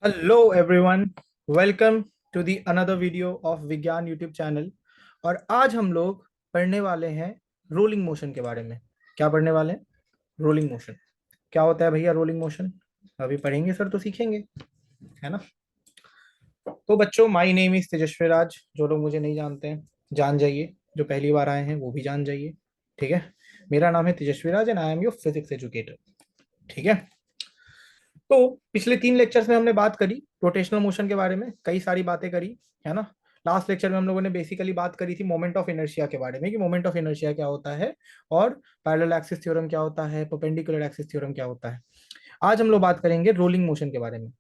Hello everyone, welcome to the another video of Vigyan YouTube channel. और आज हम लोग पढ़ने वाले हैं रोलिंग मोशन के बारे में। क्या पढ़ने वाले हैं? Rolling motion. क्या होता है भैया रोलिंग मोशन? अभी पढ़ेंगे सर तो सीखेंगे, है ना। तो बच्चों, माय नेम इज तेजस्वी राज। जो लोग मुझे नहीं जानते हैं जान जाइए, जो पहली बार आए हैं वो भी जान जाइए। ठीक है, मेरा नाम है Tejasvi Raj and I am your physics educator. ठीक है। तो पिछले 3 लेक्चर्स में हमने बात करी रोटेशनल मोशन के बारे में, कई सारी बातें करी, है ना। लास्ट लेक्चर में हम लोगों ने बेसिकली बात करी थी मोमेंट ऑफ इनर्शिया के बारे में कि मोमेंट ऑफ इनर्शिया क्या होता है और पैरेलल एक्सिस थ्योरम क्या होता है, परपेंडिकुलर एक्सिस थ्योरम क्या होता है। आज हम लोग बात करेंगे रोलिंग मोशन के बारे में।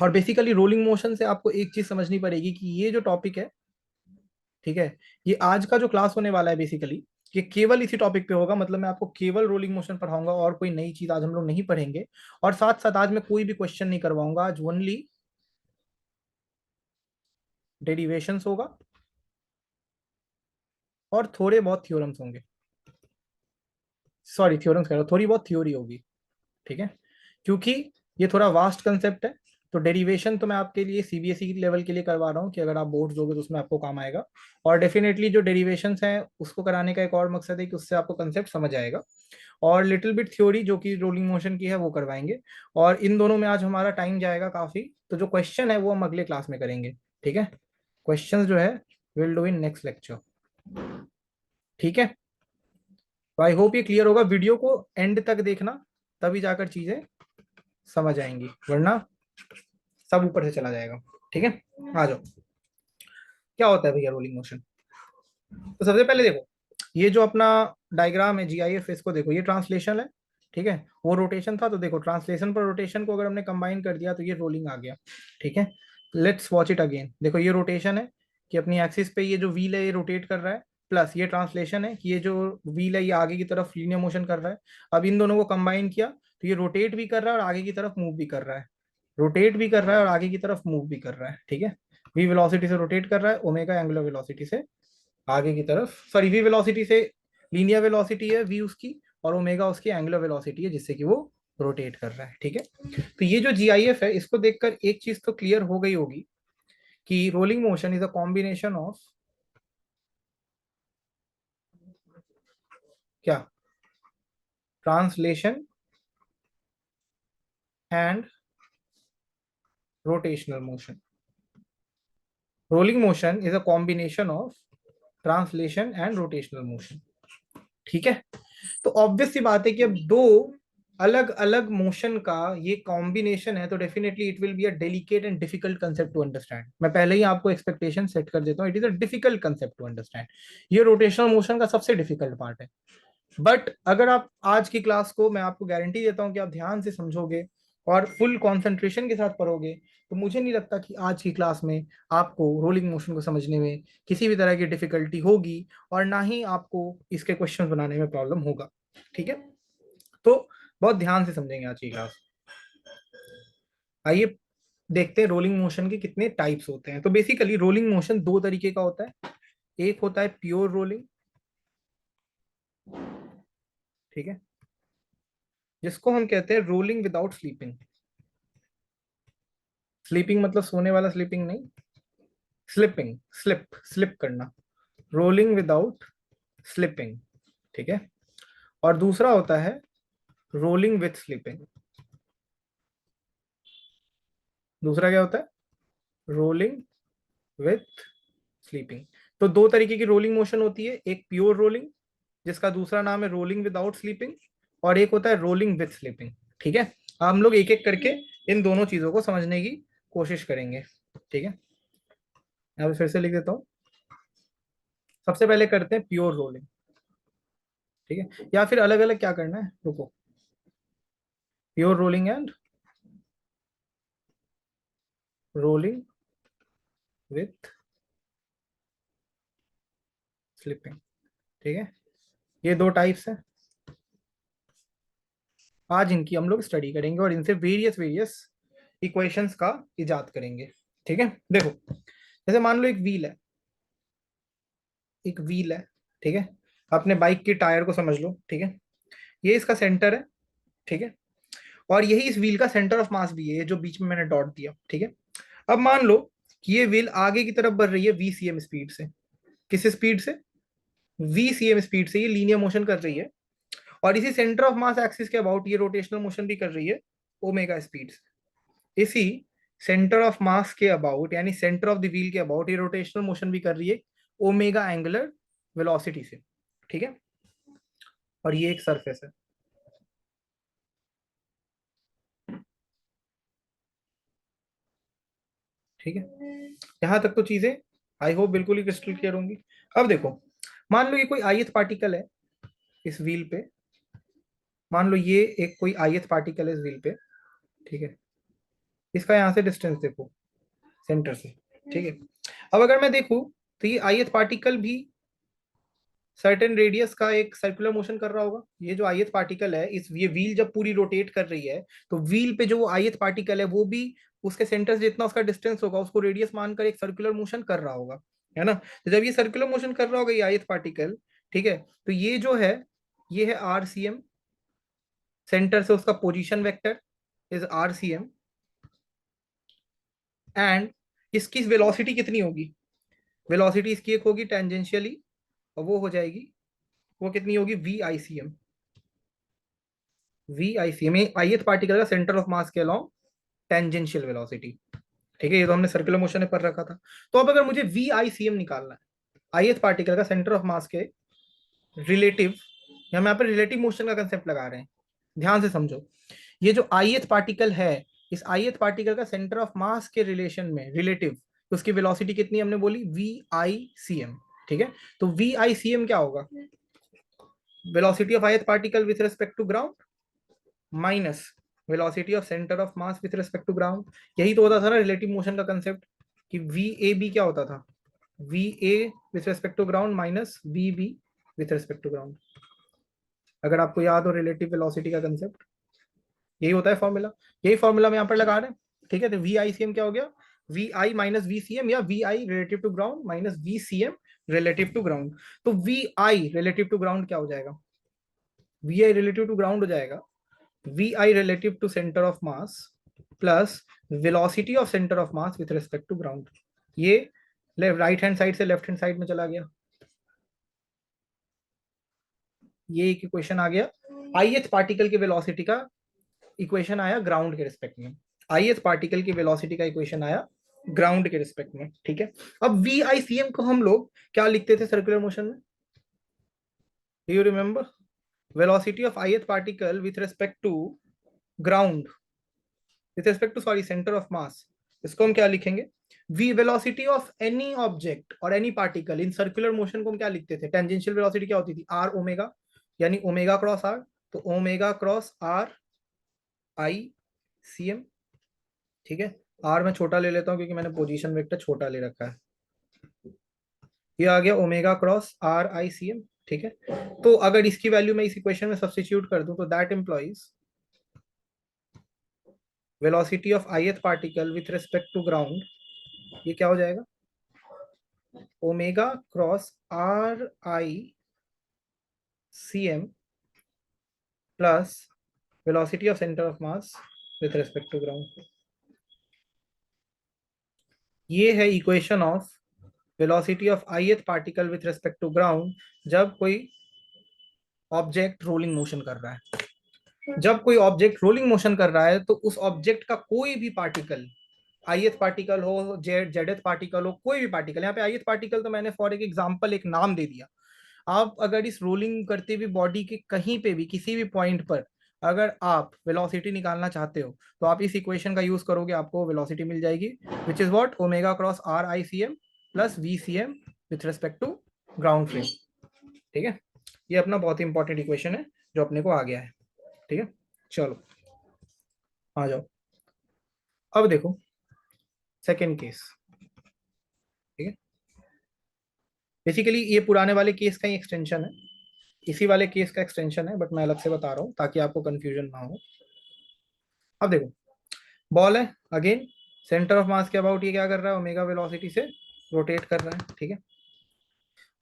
और बेसिकली रोलिंग मोशन से आपको एक चीज समझनी पड़ेगी कि ये जो टॉपिक है, ठीक है, ये आज का जो क्लास होने वाला है बेसिकली ये केवल इसी टॉपिक पे होगा। मतलब मैं आपको केवल रोलिंग मोशन पढ़ाऊंगा और कोई नई चीज आज हम लोग नहीं पढ़ेंगे। और साथ साथ आज मैं कोई भी क्वेश्चन नहीं करवाऊंगा। आज ओनली डेरिवेशंस होगा और थोड़े बहुत थ्योरम्स होंगे। सॉरी, थ्योरम्स कह रहा हूं, थोड़ी बहुत थ्योरी होगी। ठीक है, क्योंकि ये थोड़ा वास्ट कंसेप्ट है। तो डेरिवेशन तो मैं आपके लिए सीबीएसई लेवल के लिए करवा रहा हूँ कि अगर आप बोर्ड दोगे तो उसमें आपको काम आएगा। और डेफिनेटली जो डेरिवेशंस हैं उसको कराने का एक और मकसद है कि उससे आपको कंसेप्ट समझ आएगा। और लिटिल बिट थ्योरी जो कि रोलिंग मोशन की है वो करवाएंगे। और इन दोनों में आज हमारा टाइम जाएगा काफी। तो जो क्वेश्चन है वो हम अगले क्लास में करेंगे। ठीक है, क्वेश्चंस जो है will do in next lecture. ठीक है, तो आई होप ये क्लियर होगा। वीडियो को एंड तक देखना, तभी जाकर चीजें समझ आएंगी, वरना सब ऊपर से चला जाएगा। ठीक है, आ जाओ। क्या होता है भैया रोलिंग मोशन? तो सबसे पहले देखो, ये जो अपना डायग्राम है जीआईएफ, इसको देखो, ये ट्रांसलेशन है। ठीक है, वो रोटेशन था, तो देखो ट्रांसलेशन पर रोटेशन को अगर हमने कंबाइन कर दिया तो ये रोलिंग आ गया। ठीक है, लेट्स वॉच इट अगेन। देखो ये रोटेशन है कि अपनी एक्सिस पे ये जो व्हील है ये रोटेट कर रहा है, प्लस ये ट्रांसलेशन है कि ये जो व्हील है ये आगे की तरफ लीनियर मोशन कर रहा है। अब इन दोनों को कंबाइन किया तो ये रोटेट भी कर रहा है और आगे की तरफ मूव भी कर रहा है। रोटेट भी कर रहा है और आगे की तरफ मूव भी कर रहा है। ठीक है, वी वेलोसिटी से रोटेट कर रहा है, ओमेगा एंगुलर वेलोसिटी से आगे की तरफ, सॉरी वी वेलोसिटी से लीनियर वेलोसिटी है वी उसकी, और ओमेगा उसकी एंगुलर वेलोसिटी है जिससे कि वो रोटेट कर रहा है। ठीक है, तो ये जो जीआईएफ है इसको देखकर एक चीज तो क्लियर हो गई होगी कि rolling motion is a combination of क्या, translation and rotational motion. Rolling motion is a combination of translation and rotational motion. ठीक है, तो ऑब्वियस सी बात है कि अब दो अलग अलग मोशन का ये कॉम्बिनेशन है, तो definitely it will be a delicate and difficult concept to understand. मैं पहले ही आपको एक्सपेक्टेशन सेट कर देता हूँ, it is a difficult concept to understand. ये रोटेशनल मोशन का सबसे डिफिकल्ट पार्ट है। बट अगर आप आज की क्लास को, मैं आपको गारंटी देता हूं कि आप ध्यान से समझोगे और फुल कंसंट्रेशन के साथ पढ़ोगे, तो मुझे नहीं लगता कि आज की क्लास में आपको रोलिंग मोशन को समझने में किसी भी तरह की डिफिकल्टी होगी, और ना ही आपको इसके क्वेश्चन बनाने में प्रॉब्लम होगा। ठीक है, तो बहुत ध्यान से समझेंगे आज की क्लास। आइए देखते हैं रोलिंग मोशन के कितने टाइप्स होते हैं। तो बेसिकली रोलिंग मोशन दो तरीके का होता है। एक होता है प्योर रोलिंग, ठीक है, जिसको हम कहते हैं रोलिंग विदाउट स्लीपिंग। स्लीपिंग मतलब सोने वाला स्लीपिंग नहीं, स्लिपिंग, स्लिप स्लिप करना, रोलिंग विदाउट स्लिपिंग। ठीक है, और दूसरा होता है रोलिंग विथ स्लीपिंग। दूसरा क्या होता है? Rolling with sleeping. तो दो तरीके की रोलिंग मोशन होती है, एक प्योर रोलिंग जिसका दूसरा नाम है रोलिंग विदाउट स्लीपिंग, और एक होता है रोलिंग विथ स्लीपिंग। ठीक है, हम लोग एक एक करके इन दोनों चीजों को समझने की कोशिश करेंगे। ठीक है, यहाँ पे फिर से लिख देता हूँ। सबसे पहले करते हैं प्योर रोलिंग। ठीक है, या फिर अलग अलग क्या करना है, रुको, pure rolling and rolling with slipping. ठीक है, ये दो टाइप्स हैं। आज इनकी हम लोग स्टडी करेंगे और इनसे वेरियस वेरियस इक्वेशंस का इजाद करेंगे। ठीक है, देखो जैसे मान लो एक व्हील है, एक व्हील है, ठीक है, अपने बाइक के टायर को समझ लो। ठीक है, ये इसका सेंटर है। ठीक है, और यही इस व्हील का सेंटर ऑफ मास भी है, ये जो बीच में मैंने डॉट दिया, ठीक है। अब मान लो कि ये व्हील आगे की तरफ बढ़ रही है VCM स्पीड से। किस स्पीड से? VCM स्पीड से ये लीनियर मोशन कर रही है, और इसी सेंटर ऑफ मास एक्सिस के अबाउट ये रोटेशनल मोशन भी कर रही है ओमेगा स्पीड से। इसी सेंटर ऑफ मास के अबाउट, यानी सेंटर ऑफ द व्हील के अबाउट, ये रोटेशनल मोशन भी कर रही है ओमेगा एंगुलर वेलोसिटी से, ठीक है। और ये एक सरफेस है, ठीक है। यहां तक तो चीजें आई होप बिल्कुल ही क्रिस्टल क्लियर होंगी। अब देखो, मान लो ये कोई आयत पार्टिकल है इस व्हील पे, मान लो ये एक कोई आयत पार्टिकल है इस व्हील पे, ठीक है। इसका यहां से डिस्टेंस देखो सेंटर से, ठीक है। अब अगर मैं देखूं तो ये आयत पार्टिकल भी सर्टेन रेडियस का एक सर्कुलर मोशन कर रहा होगा। ये जो आयत पार्टिकल है, इस ये व्हील जब पूरी रोटेट कर रही है, तो व्हील पे जो वो आयत पार्टिकल है वो भी उसके सेंटर से जितना उसका डिस्टेंस होगा उसको रेडियस मानकर एक सर्कुलर मोशन कर रहा होगा, है ना। तो जब ये सर्कुलर मोशन कर रहा होगा ये आयत पार्टिकल, ठीक है, तो ये जो है ये है RCM, सेंटर से उसका position vector is RCM, and इसकी वेलोसिटी कितनी होगी? वेलोसिटी इसकी एक होगी टेंजेंशियली, और वो हो जाएगी, वो कितनी होगी? VICM। VICM ith पार्टिकल का सेंटर ऑफ मास के अलोंग टेंजेंशियल वेलोसिटी, ठीक है। ये तो हमने सर्कुलर मोशन में पढ़ रखा था। तो अब अगर मुझे VICM निकालना है, ith पार्टिकल का सेंटर ऑफ मास के रिलेटिव, हम यहाँ पर रिलेटिव मोशन का कंसेप्ट लगा रहे हैं, ध्यान से समझो। ये जो ith पार्टिकल है, इस ith पार्टिकल का सेंटर ऑफ मास के रिलेशन में रिलेटिव, तो उसकी वेलोसिटी कितनी हमने बोली? VICM, ठीक है। तो VICM क्या होगा? Velocity of ith particle with respect to ground minus velocity of centre of mass with respect to ground. यही तो होता था ना रिलेटिव मोशन का कंसेप्ट, कि VAB क्या होता था? VA with respect to ground minus VB with respect to ground. अगर आपको याद हो रिलेटिव वेलोसिटी का कंसेप्ट, यही होता है फॉर्मूला। यही फॉर्मूला हम यहाँ पर लगा रहे हैं, ठीक है। तो VICM क्या हो गया? VI माइनस VCM, या VI relative to ground minus VCM relative to ground. तो VI रिलेटिव टू ग्राउंड क्या हो जाएगा? VI रिलेटिव टू ग्राउंड हो जाएगा VI relative to center of mass plus velocity of center of mass with respect to ground। ये right hand side से left hand side में चला गया, ये एक इक्वेशन आ गया। ith पार्टिकल के वेलोसिटी का इक्वेशन आया ग्राउंड के रिस्पेक्ट में, ith पार्टिकल की वेलोसिटी का इक्वेशन आया ग्राउंड के रिस्पेक्ट में, ठीक है। अब VICM को हम लोग क्या लिखते थे सर्कुलर मोशन में? You remember? Velocity of ith particle with respect to ground, with respect to sorry centre of mass, इसको हम क्या लिखेंगे? V velocity of any object और any particle in circular motion को हम क्या लिखते थे? टेंजेंशियल वेलोसिटी क्या होती थी? R ओमेगा, यानी ओमेगा क्रॉस R। तो ओमेगा क्रॉस RICM, ठीक है। R मैं छोटा ले लेता हूं क्योंकि मैंने पोजीशन वेक्टर छोटा ले रखा है। ये आ गया ओमेगा क्रॉस RICM, ठीक है। तो अगर इसकी वैल्यू मैं इस इक्वेशन में सब्स्टिट्यूट कर दूं तो that implies velocity of ith particle with respect to ground, ये क्या हो जाएगा? Omega cross RICM plus velocity of centre of mass with respect to ground. ये है equation of velocity of ith particle with respect to ground जब कोई object rolling motion कर रहा है। जब कोई ऑब्जेक्ट रोलिंग मोशन कर रहा है तो उस ऑब्जेक्ट का कोई भी पार्टिकल, ith पार्टिकल हो, जेडथ पार्टिकल हो, कोई भी पार्टिकल, यहाँ पे ith पार्टिकल तो मैंने फॉर एक एग्जांपल एक नाम दे दिया। आप अगर इस रोलिंग करते हुए बॉडी के कहीं पे भी किसी भी पॉइंट पर अगर आप वेलोसिटी निकालना चाहते हो तो आप इस इक्वेशन का यूज करोगे, आपको वेलोसिटी मिल जाएगी, which is what? Omega cross RICM plus VCM with respect to ground frame, ठीक है। ये अपना बहुत ही इंपॉर्टेंट इक्वेशन है जो अपने को आ गया है, ठीक है। चलो आ जाओ, अब देखो सेकेंड केस, ठीक है। बेसिकली ये पुराने वाले केस का ही एक्सटेंशन है, इसी वाले केस का एक्सटेंशन है, बट मैं अलग से बता रहा हूँ ताकि आपको कंफ्यूजन ना हो। अब देखो, बॉल है, अगेन सेंटर ऑफ मास के अबाउट ये क्या कर रहा है? ओमेगा वेलोसिटी से रोटेट कर रहा है, ठीक है।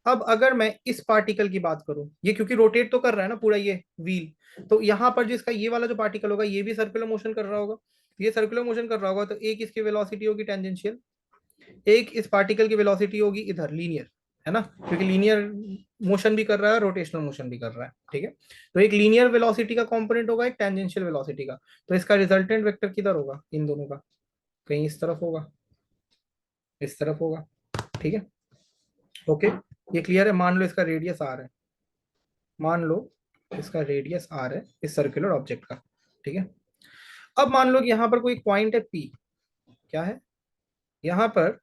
अब अगर मैं इस पार्टिकल की बात करूं, ये क्योंकि रोटेट तो कर रहा है ना पूरा ये व्हील, तो यहाँ पर जिसका ये वाला जो पार्टिकल होगा ये भी सर्कुलर मोशन कर रहा होगा, ये सर्कुलर मोशन कर रहा होगा, तो एक इसकी वेलोसिटी होगी टेंजेंशियल, एक इस पार्टिकल की वेलोसिटी होगी इधर लीनियर, है ना, क्योंकि लीनियर मोशन भी कर रहा है, रोटेशनल मोशन भी कर रहा है, ठीक है। तो एक लीनियर वेलोसिटी का कंपोनेंट होगा, एक टेंजेंशियल वेलोसिटी का, तो इसका रिजल्टेंट वेक्टर किधर होगा, इन दोनों का, कहीं इस तरफ होगा, इस तरफ होगा, ठीक है। ओके, ये क्लियर है। मान लो इसका रेडियस आर है, मान लो इसका रेडियस आर है इस सर्कुलर ऑब्जेक्ट का, ठीक है। अब मान लो कि यहाँ पर कोई पॉइंट है पी, क्या है, यहाँ पर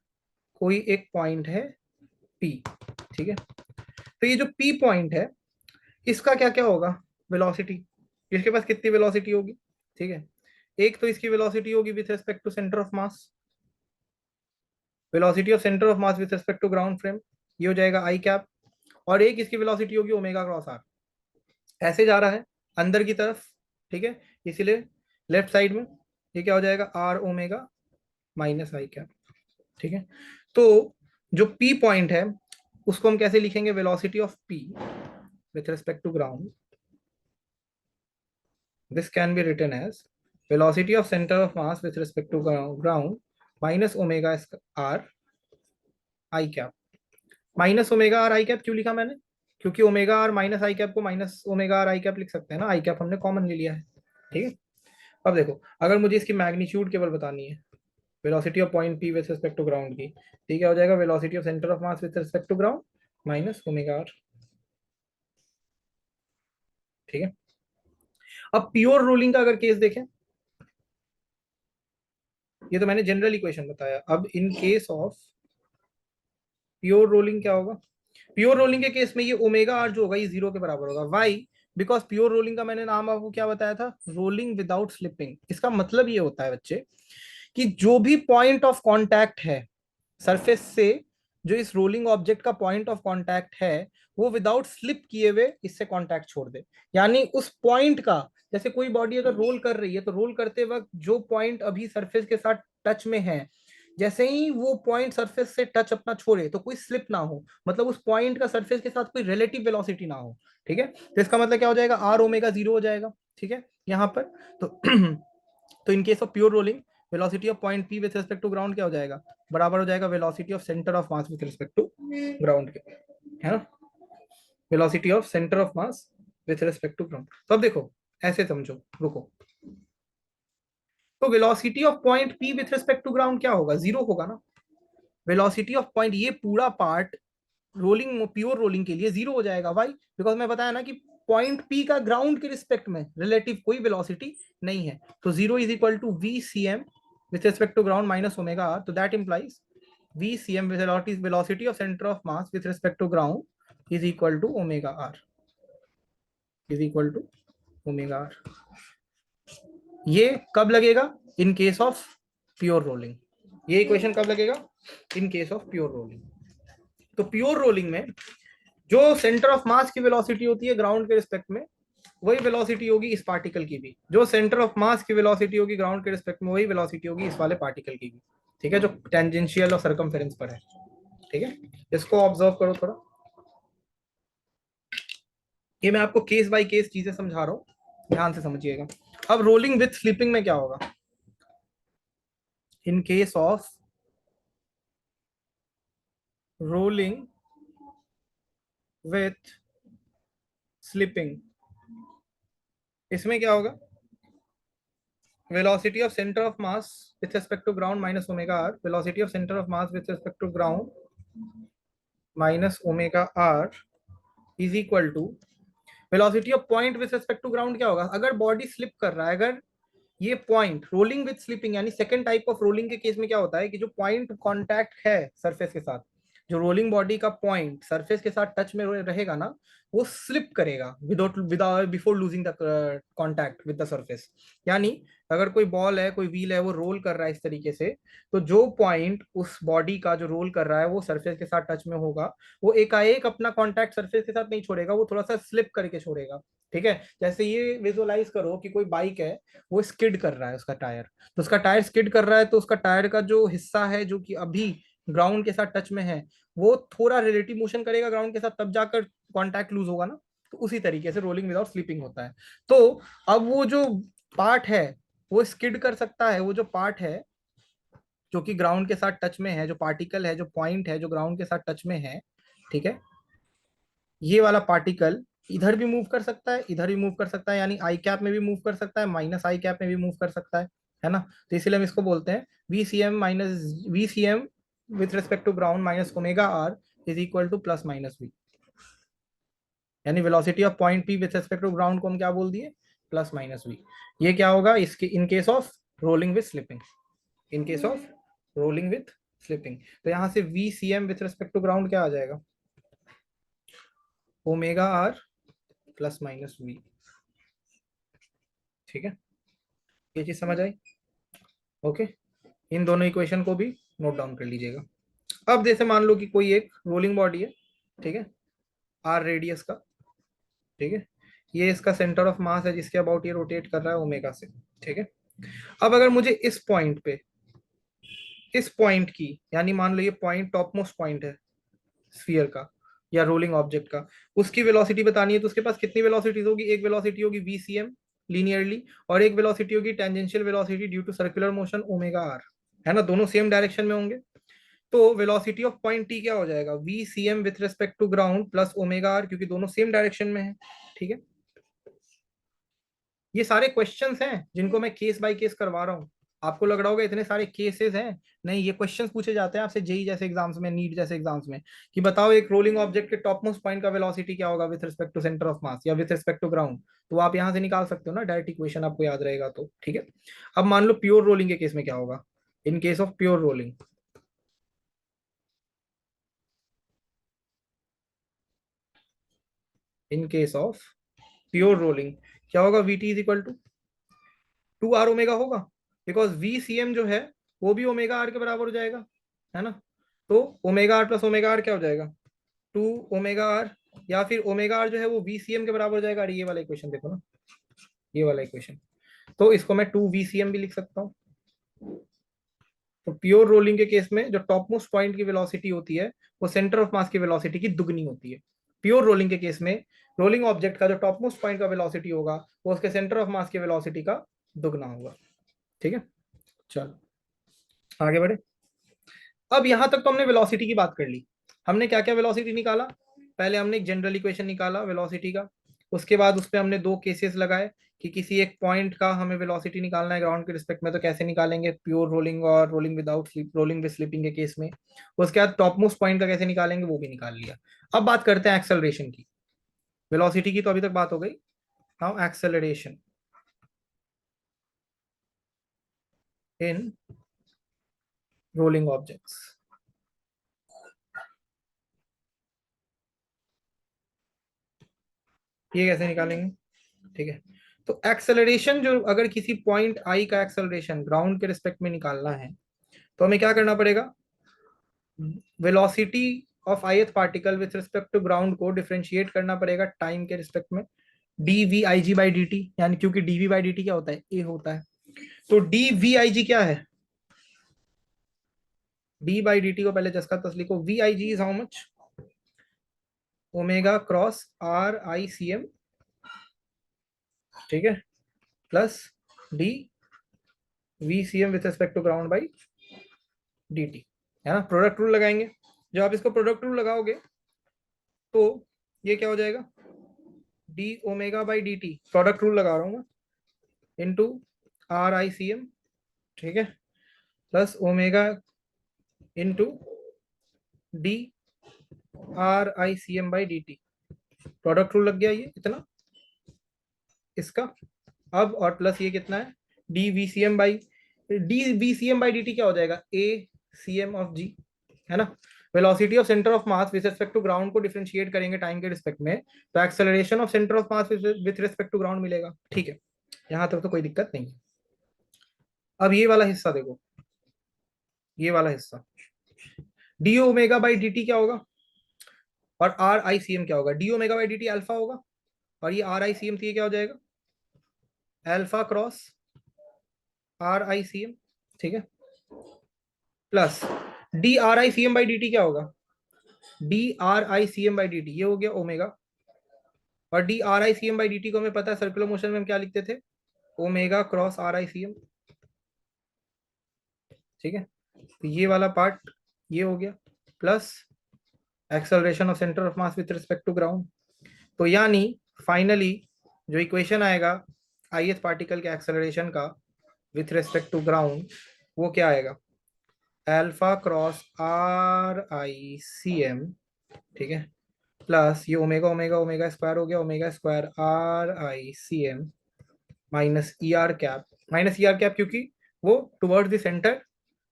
कोई एक पॉइंट है पी, ठीक है। तो ये जो पी पॉइंट है इसका क्या क्या होगा, वेलोसिटी, इसके पास कितनी वेलोसिटी होगी, ठीक है। एक तो इसकी वेलोसिटी होगी with respect to centre of mass, velocity of centre of mass with respect to ground frame, ये हो जाएगा आई कैप, और एक इसकी वेलोसिटी होगी ओमेगा क्रॉस आर, ऐसे जा रहा है अंदर की तरफ, ठीक है, इसीलिए लेफ्ट साइड में ये क्या हो जाएगा, R omega minus I cap, ठीक है। तो जो पी पॉइंट है उसको हम कैसे लिखेंगे, velocity of P with respect to ground, this can be written as velocity of center of mass with respect to ground minus omega r I कैप। Minus omega R I cap क्यों लिखा मैंने, क्योंकि omega R minus I cap को minus omega R I cap लिख सकते हैं ना, आई कैप हमने कॉमन ले लिया है, ठीक है। अब देखो, अगर मुझे इसकी मैग्नीट्यूड केवल बतानी है, velocity of point P with respect to ground की, ठीक है, हो जाएगा velocity of centre of mass with respect to ground minus omega R, ठीक है। अब प्योर रोलिंग का अगर केस देखें, ये तो मैंने जनरल इक्वेशन बताया, अब इन केस ऑफ प्योर रोलिंग क्या होगा, प्योर रोलिंग के केस में ये ओमेगा आर जो होगा ये जीरो के बराबर होगा, वाई, बिकॉज प्योर रोलिंग का मैंने नाम आपको क्या बताया था, रोलिंग विदाउट स्लिपिंग। इसका मतलब ये होता है बच्चे कि जो भी पॉइंट ऑफ कांटेक्ट है सरफेस से, जो इस रोलिंग ऑब्जेक्ट का पॉइंट ऑफ कांटेक्ट है, वो विदाउट स्लिप किए हुए इससे कांटेक्ट छोड़ दे, यानी उस पॉइंट का, जैसे कोई बॉडी अगर रोल कर रही है तो रोल करते वक्त जो पॉइंट अभी सरफेस के साथ टच में है, जैसे ही वो पॉइंट सरफेस से टच अपना छोड़े तो कोई स्लिप ना हो, मतलब उस पॉइंट का सरफेस के साथ कोई रिलेटिव वेलोसिटी ना हो, ठीक है। तो इसका मतलब क्या हो जाएगा, आर ओमेगा जीरो हो जाएगा, ठीक है, यहाँ पर। तो तो in case of pure rolling velocity of point P with respect to ground क्या हो जाएगा, बराबर हो जाएगा velocity of centre of mass with respect to ground के, है ना, velocity of centre of mass with respect to ground. तो अब देखो ऐसे समझो, रुको, तो velocity of point P with respect to ground क्या होगा, जीरो होगा ना, वेलोसिटी ऑफ पॉइंट ये पूरा पार्ट रोलिंग, प्योर रोलिंग के लिए जीरो हो जाएगा, वाई, बिकॉज मैं बताया ना कि पॉइंट पी का ग्राउंड के रिस्पेक्ट में रिलेटिव कोई वेलोसिटी नहीं है, तो zero is equal to V C M with respect to ground minus omega R, तो that implies V C M velocity of centre of mass with respect to ground is equal to omega R, is equal to omega R. ये कब लगेगा, in case of pure rolling, ये equation कब लगेगा, in case of pure rolling. तो pure rolling में जो centre of मास की वेलोसिटी होती है ग्राउंड के रिस्पेक्ट में, वही वेलोसिटी होगी इस पार्टिकल की भी, जो सेंटर ऑफ मास की वेलोसिटी होगी ग्राउंड के रिस्पेक्ट में, वही वेलोसिटी होगी इस वाले पार्टिकल की भी, ठीक है, जो टेंजेंशियल और सर्कमफेरेंस पर है, ठीक है। इसको ऑब्जर्व करो थोड़ा, ये मैं आपको केस बाय केस चीजें समझा रहा हूँ, ध्यान से समझिएगा। अब रोलिंग विथ स्लिपिंग में क्या होगा, in case of rolling with slipping, इसमें क्या होगा, velocity of center of mass with respect to ground minus omega r, velocity of center of mass with respect to ground minus omega r is equal to velocity of point with respect to ground क्या होगा, अगर body slip कर रहा है, अगर ये point rolling with slipping, यानी second type of rolling के केस में क्या होता है कि जो पॉइंट कांटेक्ट है सरफेस के साथ, जो रोलिंग बॉडी का पॉइंट सरफेस के साथ टच में रहेगा ना, वो स्लिप करेगा without without before losing the contact with the surface, यानी अगर कोई बॉल है, कोई व्हील है, वो रोल कर रहा है इस तरीके से, तो जो पॉइंट उस बॉडी का जो रोल कर रहा है वो सरफेस के साथ टच में होगा, वो एकाएक अपना कांटेक्ट सरफेस के साथ नहीं छोड़ेगा, वो थोड़ा सा स्लिप करके छोड़ेगा, ठीक है। जैसे ये विजुअलाइज करो कि कोई बाइक है, वो स्किड कर रहा है उसका टायर, तो उसका टायर स्किड कर रहा है, तो उसका टायर का जो हिस्सा है जो कि अभी ग्राउंड के साथ टच में है वो थोड़ा रिलेटिव मोशन करेगा ग्राउंड के साथ, तब जाकर कॉन्टैक्ट लूज होगा ना। तो उसी तरीके से रोलिंग विदाउट स्लिपिंग होता है। तो अब वो जो पार्ट है वो स्किड कर सकता है, वो जो पार्ट है जो कि ग्राउंड के साथ टच में है, जो पार्टिकल है, जो पॉइंट है जो ग्राउंड के साथ टच में है, ठीक है, ये वाला पार्टिकल इधर भी मूव कर सकता है, इधर भी मूव कर सकता है, यानी आई कैप में भी मूव कर सकता है, माइनस आई कैप में भी मूव कर सकता है ना। तो इसलिए हम इसको बोलते हैं V C M with respect to ground minus omega R is equal to plus minus V, यानी velocity of point P with respect to ground को हम क्या बोल दिए, प्लस माइनस वी। ये क्या होगा इसके in case of rolling with slipping, in case of rolling with slipping. तो यहां से V C M with respect to ground क्या आ जाएगा, omega R plus minus V. ठीक है, ये चीज समझ आई। ओके, इन दोनों इक्वेशन को भी नोट डाउन कर लीजिएगा। अब जैसे मान लो कि कोई एक रोलिंग बॉडी है, ठीक है, आर रेडियस का, ठीक है, ये इसका सेंटर ऑफ मास है जिसके अबाउट ये रोटेट कर रहा है ओमेगा से, ठीक है। अब अगर मुझे इस पॉइंट पे, इस पॉइंट की, यानी मान लो ये पॉइंट टॉप मोस्ट पॉइंट है स्फीयर का या रोलिंग ऑब्जेक्ट का, उसकी वेलोसिटी बतानी है, तो उसके पास कितनी वेलोसिटीज होगी, एक वेलोसिटी होगी वीसीएम लीनियरली, और एक वेलोसिटी होगी tangential velocity due to circular motion omega R, है ना, दोनों सेम डायरेक्शन में होंगे। तो वेलोसिटी ऑफ पॉइंट टी क्या हो जाएगा, V C M with respect to ground plus omega R, क्योंकि दोनों सेम डायरेक्शन में है, ठीक है। ये सारे क्वेश्चंस हैं जिनको मैं केस बाय केस करवा रहा हूँ। आपको लग रहा होगा इतने सारे केसेस हैं, नहीं, ये क्वेश्चंस पूछे जाते हैं आपसे जेई जैसे एग्जाम्स में, नीट जैसे एग्जाम्स में, कि बताओ एक रोलिंग ऑब्जेक्ट के टॉप मोस्ट पॉइंट का वेलोसिटी क्या होगा with respect to centre of mass या विथ रिस्पेक्ट टू ग्राउंड। तो आप यहाँ से निकाल सकते हो ना डायरेक्ट इक्वेशन, आपको याद रहेगा तो, ठीक है। अब मान लो प्योर रोलिंग के केस में क्या होगा, in case of pure rolling, in case of pure rolling क्या होगा, V T is equal to 2 R omega होगा, बिकॉज वी सी एम जो है वो भी ओमेगा आर के बराबर हो जाएगा, है ना। तो omega R plus omega R क्या हो जाएगा, 2 ओमेगा आर, या फिर ओमेगा आर जो है वो वी सी एम के बराबर हो जाएगा। अरे ये वाला इक्वेशन देखो ना, ये वाला इक्वेशन, तो इसको मैं 2 VCM भी लिख सकता हूँ। तो प्योर रोलिंग के केस में जो टॉप मोस्ट पॉइंट की वेलोसिटी होती है वो सेंटर ऑफ मास की वेलोसिटी की दुगनी होती है। प्योर रोलिंग के केस में रोलिंग ऑब्जेक्ट का जो टॉप मोस्ट पॉइंट का वेलोसिटी होगा वो उसके सेंटर ऑफ मास की वेलोसिटी का दुगना होगा, ठीक है। चलो आगे बढ़े। अब यहां तक तो हमने वेलोसिटी की बात कर ली। हमने क्या क्या वेलोसिटी निकाला, पहले हमने एक जनरल इक्वेशन निकाला वेलोसिटी का, उसके बाद उस पर हमने दो केसेस लगाए कि किसी एक पॉइंट का हमें वेलोसिटी निकालना है ग्राउंड के रिस्पेक्ट में, तो कैसे निकालेंगे, प्योर रोलिंग और rolling without slip, rolling with slipping के केस में। उसके बाद टॉप मोस्ट पॉइंट का कैसे निकालेंगे वो भी निकाल लिया। अब बात करते हैं एक्सेलरेशन की। वेलोसिटी की तो अभी तक बात हो गई, now acceleration in rolling objects. ये कैसे निकालेंगे, ठीक है। तो एक्सेलरेशन जो, अगर किसी पॉइंट आई का एक्सेलरेशन ग्राउंड के रिस्पेक्ट में निकालना है तो हमें क्या करना पड़ेगा, velocity of ith particle with respect to ground को डिफरेंशिएट करना पड़ेगा टाइम के रिस्पेक्ट में, D V I G by D T, यानी क्योंकि D V by D T क्या होता है, ए होता है। तो डी वी आई जी क्या है, डी बाई डी टी को पहले जस का तस लिखो, V I G is how much, omega cross R I C M, ठीक है, plus D V C M with respect to ground by D T, है ना। प्रोडक्ट रूल लगाएंगे, जब आप इसको प्रोडक्ट रूल लगाओगे तो ये क्या हो जाएगा, D omega by D T, product rule लगा रहा हूँ मैं, into R I C M, ठीक है, plus omega into D R I C M by D T. Product rule लग गया ये इतना इसका। अब और प्लस ये कितना है, D V C M by D V C M by D T क्या हो जाएगा, A C M of G, है ना। Velocity of centre of mass with respect to ground को डिफरेंशिएट करेंगे टाइम के रिस्पेक्ट में, तो acceleration of centre of mass with respect to ground मिलेगा, ठीक है। यहां तक तो कोई दिक्कत नहीं है। अब ये वाला हिस्सा देखो, ये वाला हिस्सा D omega by D T क्या होगा, और आर आई सी एम क्या होगा, D omega by D T alpha होगा, और ये आर आई सी एम, तो ये क्या हो जाएगा, alpha cross R I C M, ठीक है, plus D R I C M by D T क्या होगा? D R I C M by D T ये हो गया ओमेगा, और D R I C M by D T को हमें पता है सर्कुलर मोशन में हम क्या लिखते थे, omega cross R I C M. ठीक है, तो ये वाला पार्ट ये हो गया, plus acceleration of centre of mass with respect to ground. तो यानी फाइनली जो इक्वेशन आएगा ith पार्टिकल के एक्सेलरेशन का विथ रिस्पेक्ट टू ग्राउंड, वो क्या आएगा, alpha cross R I C M, ठीक है, प्लस ये ओमेगा ओमेगा ओमेगा स्क्वायर हो गया, omega square R I C M minus E R cap, minus E R cap क्योंकि वो टुवर्ड्स द सेंटर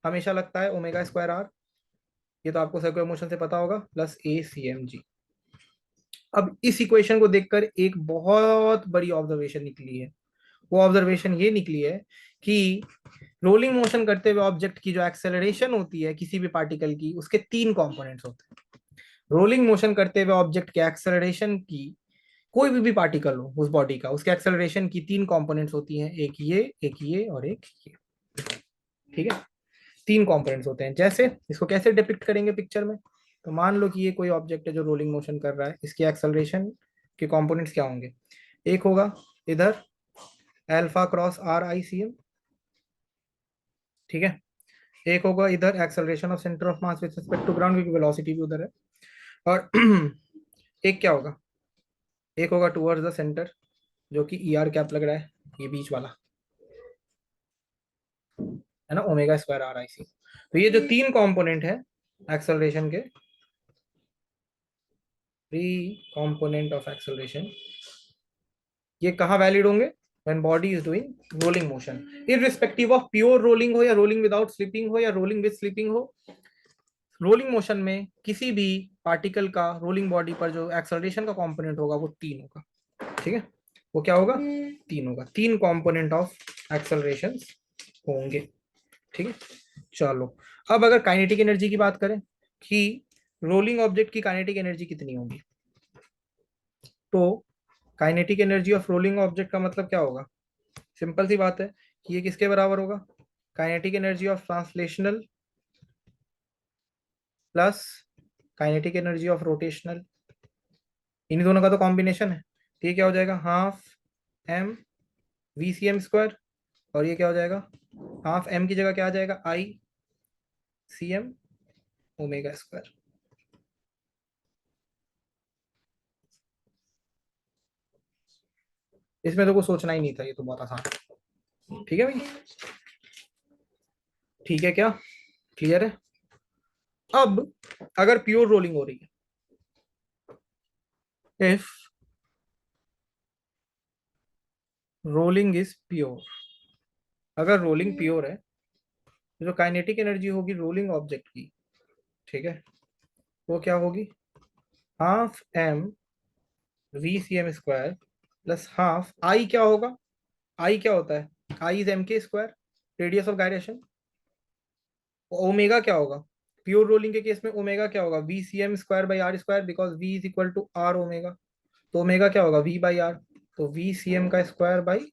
हमेशा लगता है ओमेगा स्क्वायर आर, ये तो आपको सर्कुलर मोशन से पता होगा, प्लस ए सी एम जी। अब इस इक्वेशन को देखकर एक बहुत बड़ी ऑब्जर्वेशन निकली है, वो ऑब्जर्वेशन ये निकली है कि रोलिंग मोशन करते हुए ऑब्जेक्ट की जो एक्सेलरेशन होती है किसी भी पार्टिकल की, उसके तीन कंपोनेंट्स होते हैं। रोलिंग मोशन करते हुए ऑब्जेक्ट के एक्सेलरेशन की, कोई भी पार्टिकल हो उस बॉडी का, उसके एक्सेलरेशन की तीन कंपोनेंट्स होती हैं, एक ये और एक ये। ठीक है, तीन कंपोनेंट्स होते हैं। जैसे इसको कैसे डिपिक्ट करेंगे पिक्चर में, तो मान लो कि ये कोई ऑब्जेक्ट है जो रोलिंग मोशन कर रहा है, इसके एक्सेलरेशन के कंपोनेंट्स क्या होंगे, एक होगा इधर alpha cross R I C M, ठीक है, एक होगा इधर acceleration of centre of mass with respect to ground क्योंकि वेलोसिटी भी उधर है, और एक क्या होगा, एक होगा टुवर्ड्स द सेंटर जो कि ई आर कैप लग रहा है, ये बीच वाला है ना, ओमेगा स्क्वायर आर आई सी। तो ये जो तीन कंपोनेंट है एक्सेलरेशन के, थ्री कंपोनेंट ऑफ एक्सेलरेशन, ये कहाँ वैलिड होंगे, when body is doing rolling motion, irrespective of pure rolling हो या rolling without slipping हो या rolling with slipping हो, रोलिंग मोशन में किसी भी पार्टिकल का रोलिंग बॉडी पर जो एक्सेलरेशन का कंपोनेंट होगा वो तीन होगा। ठीक है, वो क्या होगा, तीन होगा, तीन कंपोनेंट ऑफ एक्सेलरेशन होंगे। ठीक है, चलो अब अगर काइनेटिक एनर्जी की बात करें कि रोलिंग ऑब्जेक्ट की काइनेटिक एनर्जी कितनी होगी, तो kinetic energy of rolling object का मतलब क्या होगा, सिंपल सी बात है कि ये किसके बराबर होगा, kinetic energy of translational plus kinetic energy of rotational, इन दोनों का तो कॉम्बिनेशन है। तो ये क्या हो जाएगा, half M V C M square, और ये क्या हो जाएगा, हाफ एम की जगह क्या आ जाएगा, आई सी एम ओमेगा स्क्वायर। इसमें तो कुछ सोचना ही नहीं था, ये तो बहुत आसान है। ठीक है भाई, ठीक है, क्या क्लियर है? अब अगर प्योर रोलिंग हो रही है, इफ रोलिंग इज प्योर, अगर रोलिंग प्योर है तो जो काइनेटिक एनर्जी होगी रोलिंग ऑब्जेक्ट की, ठीक है, वो क्या होगी, half M V C M square plus half I, क्या होगा, आई क्या होता है, I is M K square, radius of gyration. Omega क्या होगा, प्योर रोलिंग के केस में ओमेगा क्या होगा, V C M square by R square, because V is equal to are omega, तो ओमेगा क्या होगा, वी बाई आर, तो वी सी एम का स्क्वायर बाई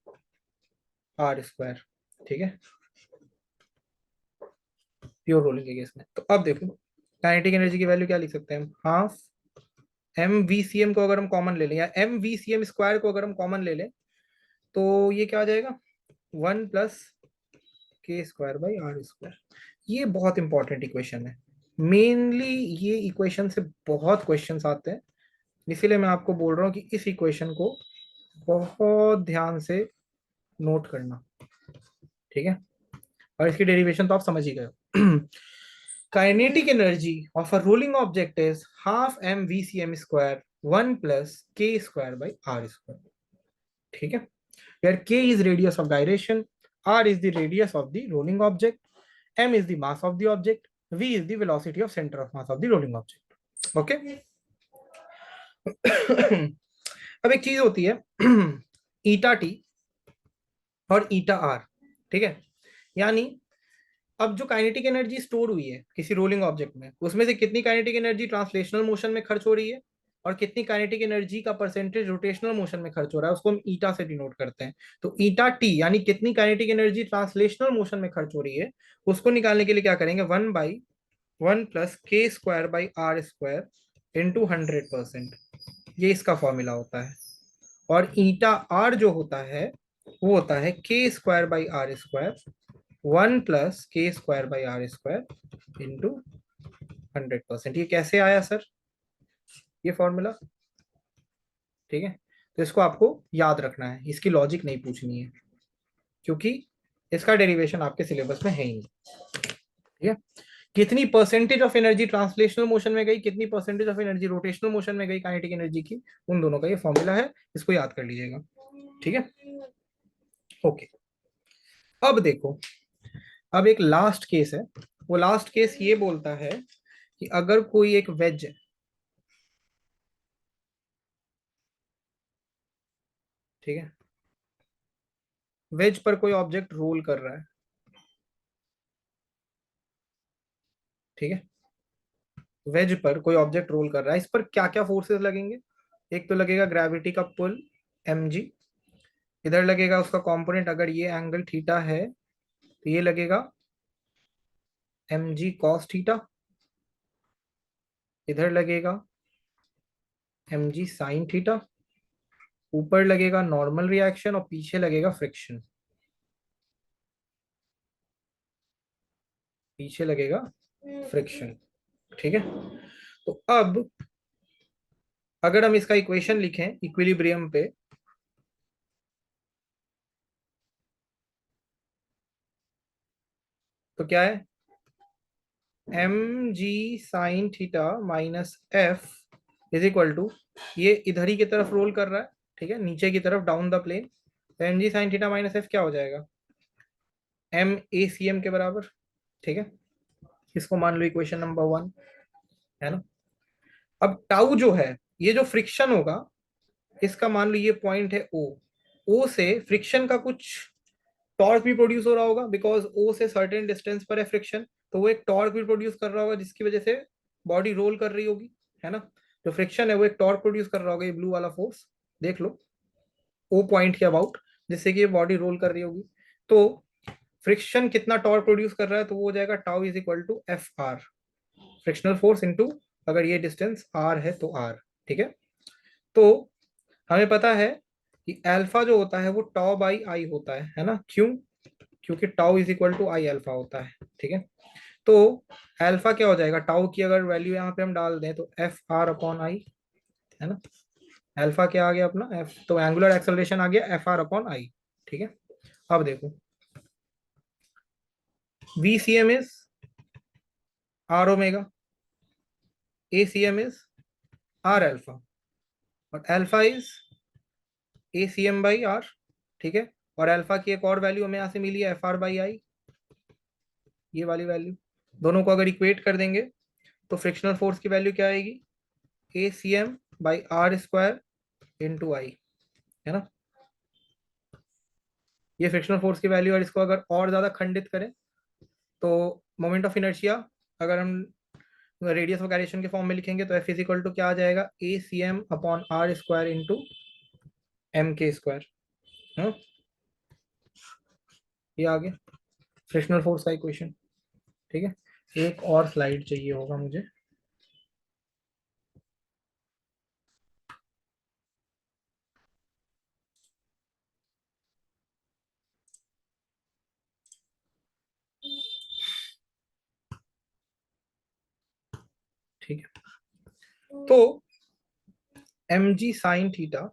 आर स्क्वायर। ठीक है, प्योर रोलिंग के केस में। तो अब देखो काइनेटिक एनर्जी की वैल्यू क्या लिख सकते हैं हम, half M V C M को अगर हम कॉमन ले लें, या M V C M square को अगर हम कॉमन ले लें, तो ये क्या आ जाएगा, one plus K square by R square. ये बहुत इंपॉर्टेंट इक्वेशन है, मेनली ये इक्वेशन से बहुत क्वेश्चंस आते हैं, इसीलिए मैं आपको बोल रहा हूँ कि इस इक्वेशन को बहुत ध्यान से नोट करना। ठीक है, और इसकी डेरिवेशन तो आप समझ ही गए हो। Kinetic energy of a rolling object is half M V C M square one plus K square by R square. ठीक है, where k is radius of gyration, r is the radius of the rolling object, m is the mass of the object, v is the velocity of center of mass of the rolling object. Okay. अब एक चीज होती है ईटा T और ईटा are. ठीक है, यानी अब जो काइनेटिक एनर्जी स्टोर हुई है किसी रोलिंग ऑब्जेक्ट में, उसमें से कितनी काइनेटिक एनर्जी ट्रांसलेशनल मोशन में खर्च हो रही है और कितनी काइनेटिक एनर्जी का परसेंटेज रोटेशनल मोशन में खर्च हो रहा है, उसको हम ईटा से डिनोट करते हैं। तो ईटा टी यानी कितनी काइनेटिक एनर्जी ट्रांसलेशनल मोशन में खर्च हो रही है, उसको निकालने के लिए क्या करेंगे, one by 1 plus K square by R square into 100%, ये इसका फॉर्मूला होता है। और ईटा आर जो होता है वो होता है K square by R square 1 plus K square by R square into 100%। ये कैसे आया सर ये फॉर्मूला? ठीक है, तो इसको आपको याद रखना है, इसकी लॉजिक नहीं पूछनी है क्योंकि इसका डेरिवेशन आपके सिलेबस में है ही नहीं। ठीक है, कितनी percentage of energy translational motion में गई, कितनी percentage of energy rotational motion में गई काइनेटिक एनर्जी की, उन दोनों का ये फॉर्मूला है, इसको याद कर लीजिएगा। ठीक है, ओके। अब देखो, अब एक लास्ट केस है, वो लास्ट केस ये बोलता है कि अगर कोई एक वेज है, ठीक है, वेज पर कोई ऑब्जेक्ट रोल कर रहा है, ठीक है, वेज पर कोई ऑब्जेक्ट रोल कर रहा है, इस पर क्या क्या फोर्सेस लगेंगे? एक तो लगेगा ग्रेविटी का पुल mg, इधर लगेगा उसका कंपोनेंट, अगर ये एंगल थीटा है तो ये लगेगा mg cos थीटा, इधर लगेगा mg sin थीटा, ऊपर लगेगा नॉर्मल रिएक्शन और पीछे लगेगा फ्रिक्शन, पीछे लगेगा फ्रिक्शन। ठीक है, तो अब अगर हम इसका इक्वेशन लिखें इक्विलिब्रियम पे, तो क्या है? M G sine theta minus F is equal to, ये इधर ही की तरफ रोल कर रहा है, ठीक है, नीचे की तरफ डाउन द प्लेन, तो M G sine theta minus F क्या हो जाएगा? एम ए सी एम के बराबर। ठीक है, इसको मान लो इक्वेशन नंबर 1, है ना। अब टाउ जो है, ये जो फ्रिक्शन होगा, इसका मान लो ये पॉइंट है ओ, ओ से फ्रिक्शन का कुछ टॉर्क भी प्रोड्यूस हो रहा होगा, बिकॉज ओ से सर्टेन डिस्टेंस पर है फ्रिक्शन, तो वो एक टॉर्क भी प्रोड्यूस कर रहा होगा जिसकी वजह से बॉडी रोल कर रही होगी, है ना। जो फ्रिक्शन है वो एक टॉर्क प्रोड्यूस कर रहा होगा, ये ब्लू वाला फोर्स देख लो, ओ पॉइंट के अबाउट, जिससे कि ये बॉडी रोल कर रही होगी। तो फ्रिक्शन कितना टॉर्क प्रोड्यूस कर रहा है, तो वो हो जाएगा tau is equal to F R, frictional force into, अगर ये डिस्टेंस आर है तो आर। ठीक है, तो हमें पता है कि अल्फा जो होता है वो टॉ बाई आई होता है ना, क्यों? क्योंकि tau is equal to I alpha होता है। ठीक है, तो अल्फा क्या हो जाएगा, टाउ की अगर वैल्यू यहाँ पे हम डाल दें तो एफ आर अपॉन आई, है ना। अल्फा क्या आ गया अपना एफ, तो एंगुलर एक्सेलरेशन आ गया एफ आर अपॉन आई। ठीक है, अब देखो V C M is R omega, A C M is R alpha, और alpha is A C M by R. ठीक है, और अल्फा की एक और वैल्यू हमें यहाँ से मिली है एफ आर बाई आई, ये वाली वैल्यू, दोनों को अगर इक्वेट कर देंगे तो फ्रिक्शनल फोर्स की वैल्यू क्या आएगी? A C M by R square into I, है ना। ये फ्रिक्शनल फोर्स की वैल्यू, और इसको अगर और ज्यादा खंडित करें तो मोमेंट ऑफ इनर्शिया, अगर हम रेडियस ऑफ गायरेशन के फॉर्म में लिखेंगे तो एफ इज इक्वल टू क्या आ जाएगा? A C M upon R square into M K square. ये आ गया फ्रिक्शनल फोर्स का इक्वेशन। ठीक है, एक और स्लाइड चाहिए होगा मुझे। ठीक है, तो M G sine theta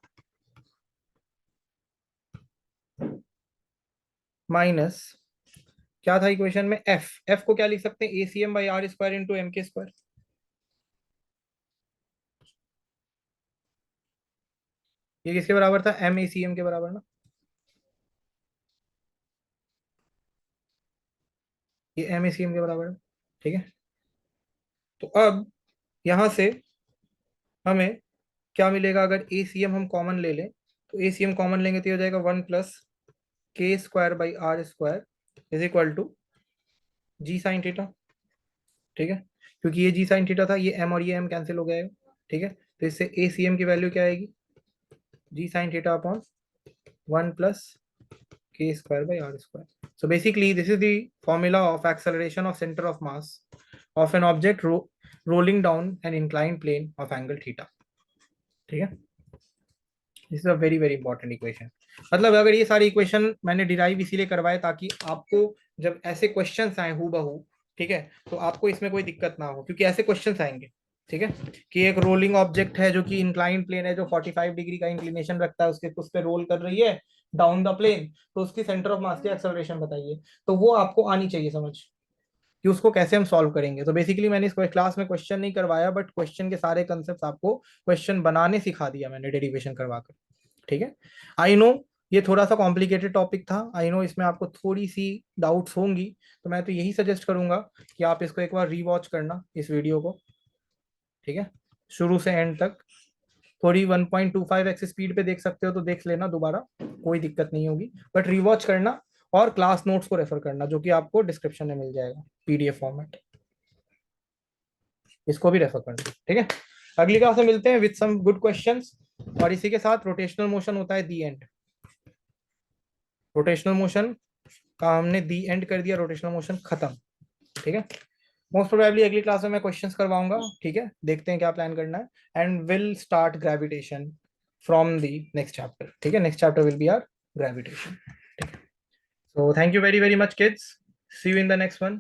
minus, क्या था इक्वेशन में? एफ, एफ को क्या लिख सकते हैं? A C M by R square into M K square. ये किसके बराबर था? एम ए सी एम के बराबर ना, ये एम ए सी एम के बराबर है। ठीक है, तो अब यहां से हमें क्या मिलेगा? अगर ए सी एम हम कॉमन ले लें, तो ए सी एम कॉमन लेंगे तो ये हो जाएगा 1 plus K square by R square is equal to G sine theta. ठीक है, क्योंकि ये जी साइन थीटा था, ये एम और ये एम कैंसिल हो गया है। ठीक है, तो इससे ए सी एम की वैल्यू क्या आएगी? G sine theta upon 1 plus K square by R square. So basically this is the formula of acceleration of center of mass of an object rolling down an inclined plane of angle theta. ठीक है, this is a very very important equation. मतलब अगर ये सारी equation मैंने derive इसीलिए करवाए ताकि आपको जब ऐसे क्वेश्चंस आए हूबहू, ठीक है, तो आपको इसमें कोई दिक्कत ना हो, क्योंकि ऐसे क्वेश्चंस आएंगे। ठीक है, कि एक रोलिंग ऑब्जेक्ट है जो कि इंक्लाइन प्लेन है, जो 45 डिग्री का इंक्लिनेशन रखता है, उसके उस पर रोल कर रही है डाउन द प्लेन, तो उसकी सेंटर ऑफ मास की एक्सेलरेशन बताइए। तो वो आपको आनी चाहिए समझ, कि उसको कैसे हम सॉल्व करेंगे। तो बेसिकली मैंने इस क्लास में क्वेश्चन नहीं करवाया, बट क्वेश्चन के सारे कंसेप्ट आपको क्वेश्चन बनाने सिखा दिया मैंने डेरिवेशन करवा कर। ठीक है, आई नो ये थोड़ा सा कॉम्प्लिकेटेड टॉपिक था, आई नो इसमें आपको थोड़ी सी डाउट्स होंगी, तो मैं तो यही सजेस्ट करूंगा कि आप इसको एक बार रीवॉच करना इस वीडियो को। ठीक है, शुरू से एंड तक। थोड़ी 1.25x स्पीड पे देख सकते हो तो देख लेना दोबारा, कोई दिक्कत नहीं होगी, बट रिवॉच करना। और क्लास नोट्स को रेफर करना जो कि आपको डिस्क्रिप्शन में मिल जाएगा, पीडीएफ फॉर्मेट, इसको भी रेफर करना। ठीक है, अगली क्लास में मिलते हैं विद सम गुड क्वेश्चंस। और इसी के साथ रोटेशनल मोशन होता है दी एंड। रोटेशनल मोशन का हमने दी एंड कर दिया, रोटेशनल मोशन खत्म। ठीक है, मोस्ट प्रोबेबली अगली क्लास में मैं क्वेश्चंस करवाऊंगा। ठीक है, देखते हैं क्या प्लान करना है, and will start gravitation from the next chapter. ठीक है, next chapter will be our gravitation. So thank you very very much kids, see you in the next one.